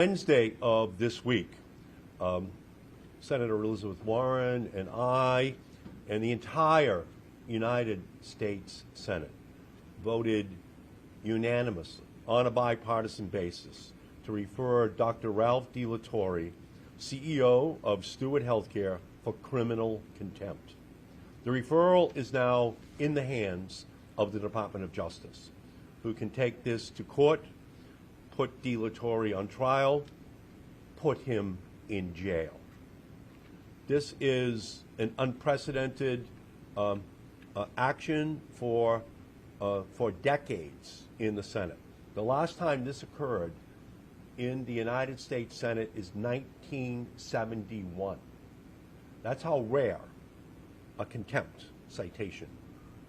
Wednesday of this week, Senator Elizabeth Warren and I and the entire United States Senate voted unanimously on a bipartisan basis to refer Dr. Ralph D. Torre, CEO of Steward Healthcare, for criminal contempt. The referral is now in the hands of the Department of Justice, who can take this to court, put D. Torre on trial, put him in jail. This is an unprecedented action for decades in the Senate. The last time this occurred in the United States Senate is 1971. That's how rare a contempt citation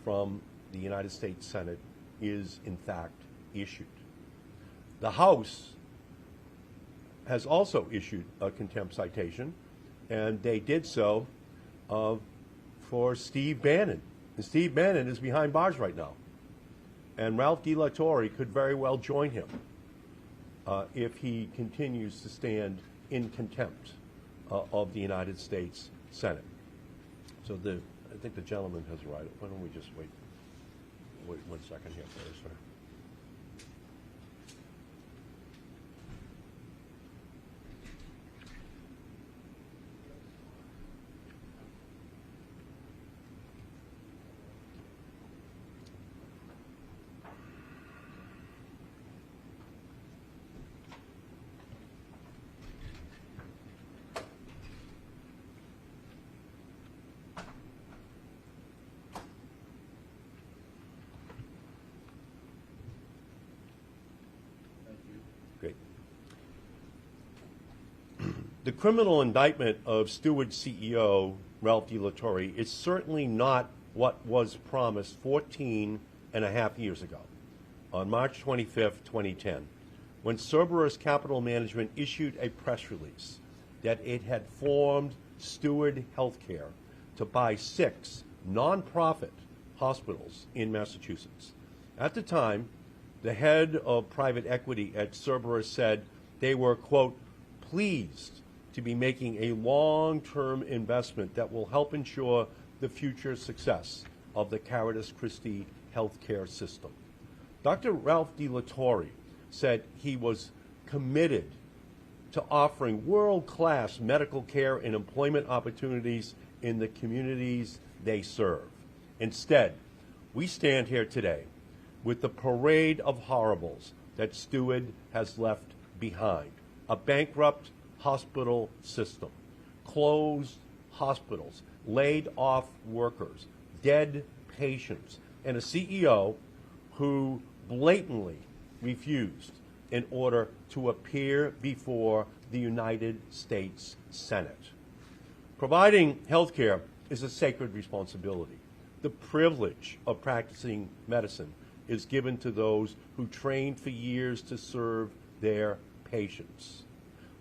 from the United States Senate is in fact issued. The House has also issued a contempt citation, and they did so for Steve Bannon. And Steve Bannon is behind bars right now. And Ralph D. Torre could very well join him if he continues to stand in contempt of the United States Senate. So I think the gentleman has a right. Why don't we just wait 1 second here, please, sir. Great. The criminal indictment of Steward CEO Ralph D. Torre is certainly not what was promised 14 and a half years ago, on March 25th, 2010, when Cerberus Capital Management issued a press release that it had formed Steward Healthcare to buy 6 nonprofit hospitals in Massachusetts. At the time, the head of private equity at Cerberus said they were, quote, pleased to be making a long-term investment that will help ensure the future success of the Caritas Christi healthcare system. Dr. Ralph D. Torre said he was committed to offering world-class medical care and employment opportunities in the communities they serve. Instead, we stand here today with the parade of horribles that Steward has left behind. A bankrupt hospital system, closed hospitals, laid off workers, dead patients, and a CEO who blatantly refused in order to appear before the United States Senate. Providing health care is a sacred responsibility. The privilege of practicing medicine is given to those who trained for years to serve their patients.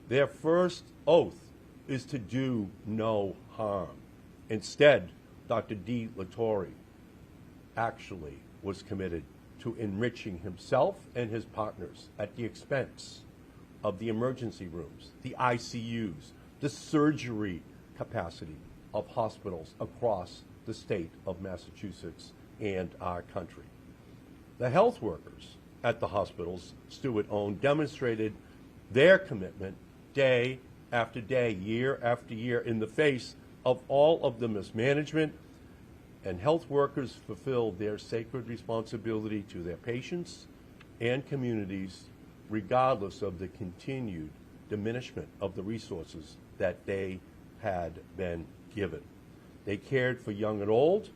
Their first oath is to do no harm. Instead, Dr. D. Torre actually was committed to enriching himself and his partners at the expense of the emergency rooms, the ICUs, the surgery capacity of hospitals across the state of Massachusetts and our country. The health workers at the hospitals Steward owned demonstrated their commitment day after day, year after year, in the face of all of the mismanagement, and health workers fulfilled their sacred responsibility to their patients and communities, regardless of the continued diminishment of the resources that they had been given. They cared for young and old,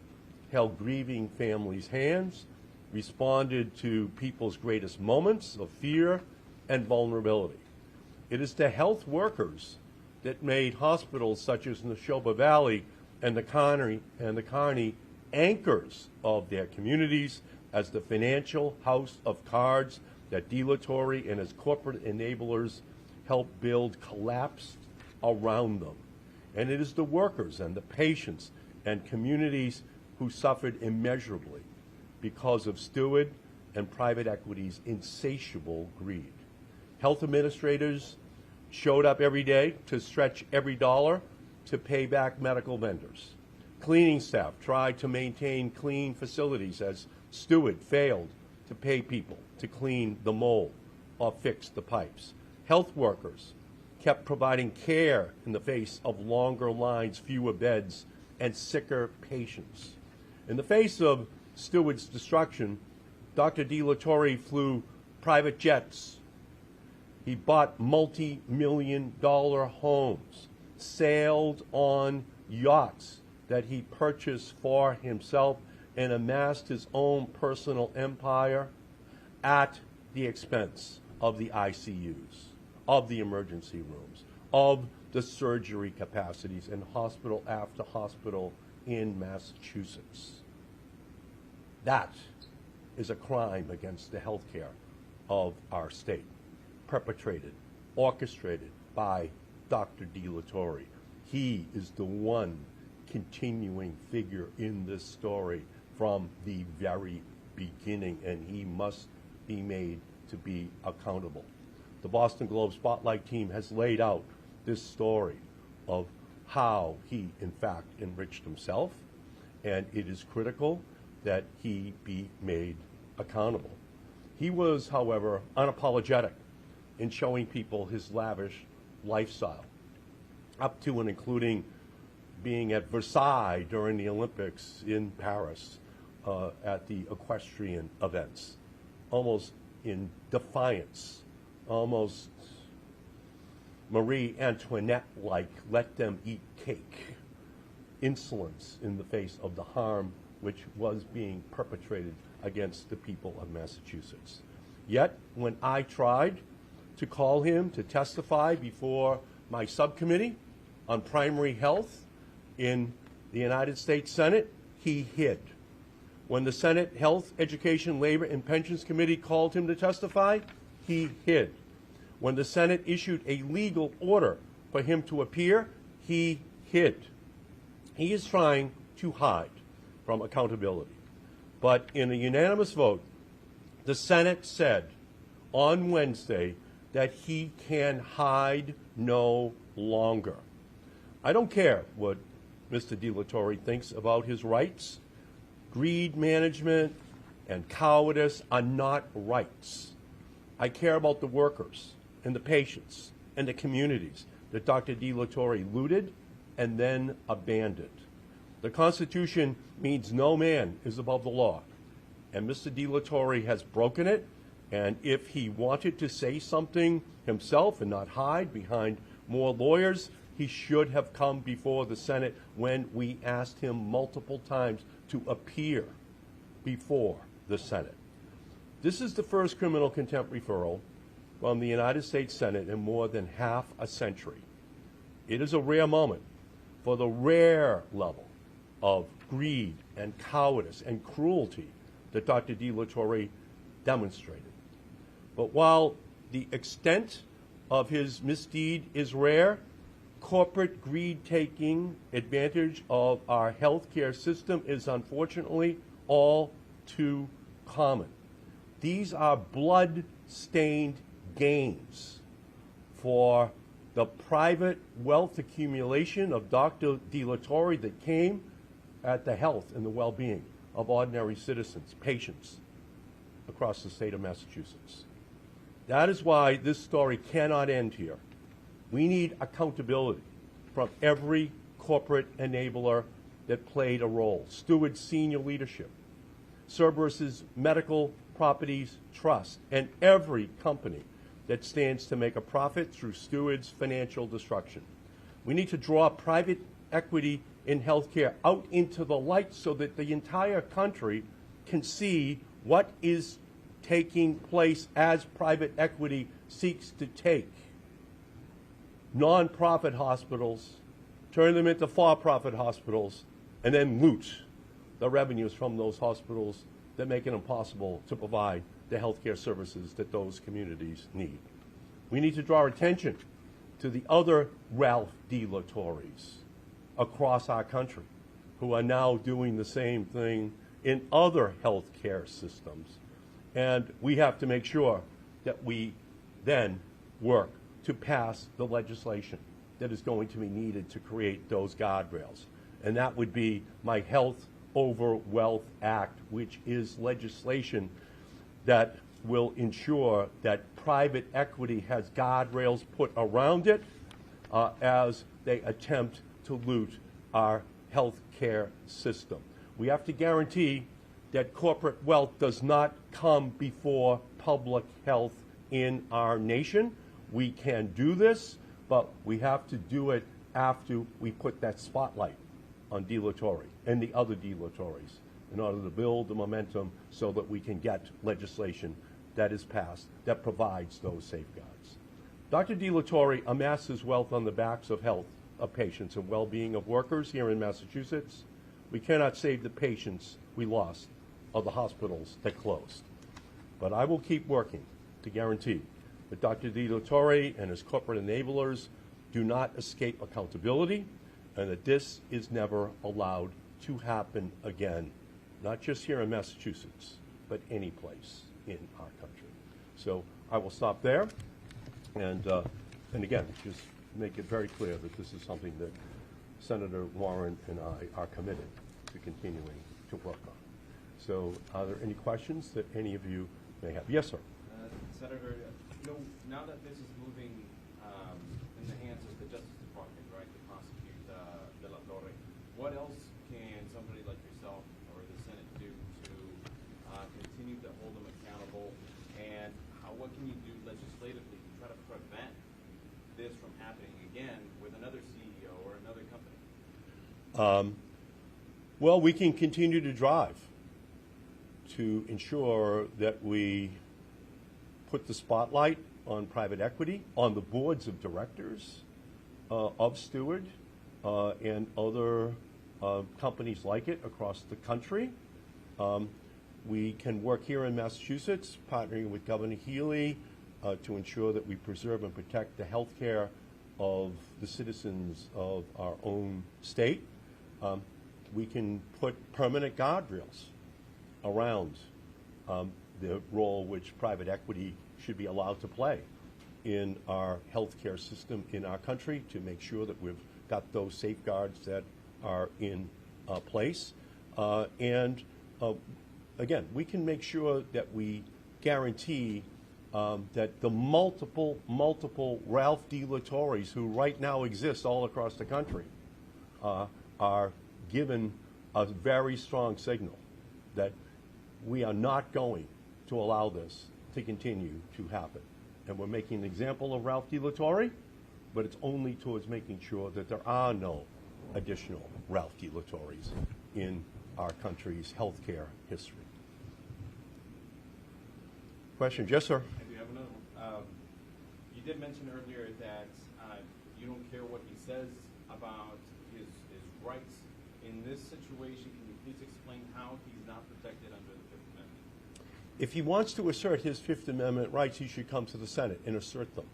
held grieving families' hands, responded to people's greatest moments of fear and vulnerability. It is the health workers that made hospitals such as Neshoba Valley and the Kearney anchors of their communities as the financial house of cards that D. Torre and his corporate enablers helped build collapsed around them. And it is the workers and the patients and communities who suffered immeasurably because of Steward and private equity's insatiable greed. Health administrators showed up every day to stretch every dollar to pay back medical vendors. Cleaning staff tried to maintain clean facilities as Steward failed to pay people to clean the mold or fix the pipes. Health workers kept providing care in the face of longer lines, fewer beds, and sicker patients. In the face of Steward's destruction, Dr. Torre flew private jets. He bought multi-million-dollar homes, sailed on yachts that he purchased for himself, and amassed his own personal empire at the expense of the ICUs, of the emergency rooms, of the surgery capacities in hospital after hospital in Massachusetts. That is a crime against the health care of our state, perpetrated, orchestrated by Dr. Torre. He is the one continuing figure in this story from the very beginning, and he must be made to be accountable. The Boston Globe Spotlight team has laid out this story of how he, in fact, enriched himself, and it is critical that he be made accountable. He was, however, unapologetic in showing people his lavish lifestyle, up to and including being at Versailles during the Olympics in Paris at the equestrian events, almost in defiance, almost Marie Antoinette-like, let them eat cake, insolence in the face of the harm which was being perpetrated against the people of Massachusetts. Yet, when I tried to call him to testify before my subcommittee on primary health in the United States Senate, he hid. When the Senate Health, Education, Labor, and Pensions Committee called him to testify, he hid. When the Senate issued a legal order for him to appear, he hid. He is trying to hide from accountability. But in a unanimous vote, the Senate said on Wednesday that he can hide no longer. I don't care what Mr. Torre thinks about his rights. Greed management and cowardice are not rights. I care about the workers and the patients and the communities that Dr. Torre looted and then abandoned. The Constitution means no man is above the law, and Mr. Torre has broken it, and if he wanted to say something himself and not hide behind more lawyers, he should have come before the Senate when we asked him multiple times to appear before the Senate. This is the first criminal contempt referral from the United States Senate in more than half a century. It is a rare moment for the rare level of greed and cowardice and cruelty that Dr. Torre demonstrated. But while the extent of his misdeed is rare, corporate greed taking advantage of our healthcare system is unfortunately all too common. These are blood-stained gains for the private wealth accumulation of Dr. Torre that came at the health and the well-being of ordinary citizens, patients across the state of Massachusetts. That is why this story cannot end here. We need accountability from every corporate enabler that played a role. Steward senior leadership, Cerberus's Medical Properties Trust, and every company that stands to make a profit through Steward's financial destruction. We need to draw private equity in healthcare out into the light so that the entire country can see what is taking place as private equity seeks to take nonprofit hospitals, turn them into for-profit hospitals, and then loot the revenues from those hospitals that make it impossible to provide the healthcare services that those communities need. We need to draw attention to the other Ralph Torres across our country who are now doing the same thing in other healthcare systems. And we have to make sure that we then work to pass the legislation that is going to be needed to create those guardrails. And that would be my Health Over Wealth Act, which is legislation that will ensure that private equity has guardrails put around it as they attempt to loot our health care system. We have to guarantee that corporate wealth does not come before public health in our nation. We can do this, but we have to do it after we put that spotlight on De La Torre and the other De La Torres in order to build the momentum so that we can get legislation that is passed that provides those safeguards. Dr. De La Torre amasses wealth on the backs of health of patients and well-being of workers here in Massachusetts. We cannot save the patients we lost or the hospitals that closed. But I will keep working to guarantee that Dr. De La Torre and his corporate enablers do not escape accountability and that this is never allowed to happen again, not just here in Massachusetts, but any place in our country. So I will stop there and again, just make it very clear that this is something that Senator Warren and I are committed to continuing to work on. So are there any questions that any of you may have? Yes, sir. Senator, now that this is moving in the hands of the Justice Department, right, to prosecute De La Torre, what else can somebody like yourself or the Senate do to continue to hold them accountable? And what can you do legislatively to try to prevent this from happening again with another CEO or another company? Well, we can continue to drive to ensure that we put the spotlight on private equity, on the boards of directors of Steward and other companies like it across the country. We can work here in Massachusetts, partnering with Governor Healy to ensure that we preserve and protect the health care of the citizens of our own state. We can put permanent guardrails around the role which private equity should be allowed to play in our healthcare system in our country to make sure that we've got those safeguards that are in place. Again, we can make sure that we guarantee that the multiple Ralph De La Torres who right now exist all across the country are given a very strong signal that we are not going to allow this to continue to happen. And we're making an example of Ralph De La Torre, but it's only towards making sure that there are no additional Ralph De La Torres in our country's healthcare history. Questions? Yes, sir. I do have another one. You did mention earlier that you don't care what he says about his rights. In this situation, can you please explain how he's not protected under the Fifth Amendment? If he wants to assert his Fifth Amendment rights, he should come to the Senate and assert them.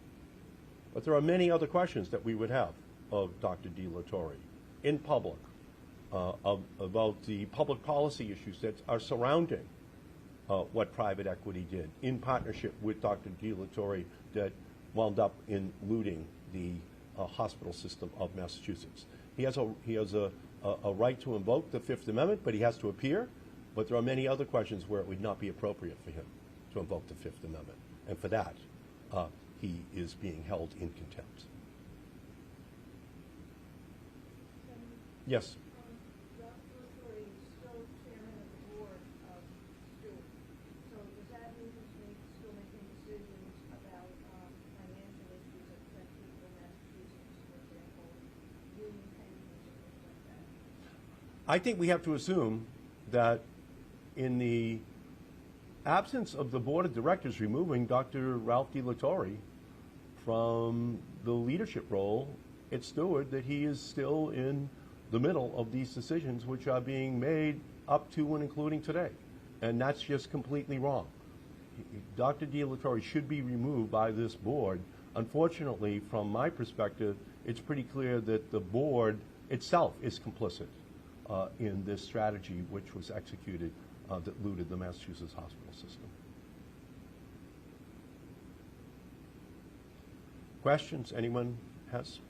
But there are many other questions that we would have of Dr. De La Torre in public about the public policy issues that are surrounding what private equity did in partnership with Dr. De La Torre that wound up in looting the hospital system of Massachusetts. He has a right to invoke the Fifth Amendment, but he has to appear. But there are many other questions where it would not be appropriate for him to invoke the Fifth Amendment. And for that, he is being held in contempt. Yes? Dr. Torre is still chairman of the board of Steward. So does that mean he's still making decisions about financial issues that affect people in Massachusetts, for example, union pensions and things like that? I think we have to assume that in the absence of the board of directors removing Dr. Ralph De La Torre from the leadership role at Steward, that he is still in the middle of these decisions which are being made up to and including today. And that's just completely wrong. Dr. De La Torre should be removed by this board. Unfortunately, from my perspective, it's pretty clear that the board itself is complicit in this strategy which was executed that looted the Massachusetts hospital system. questions anyone has?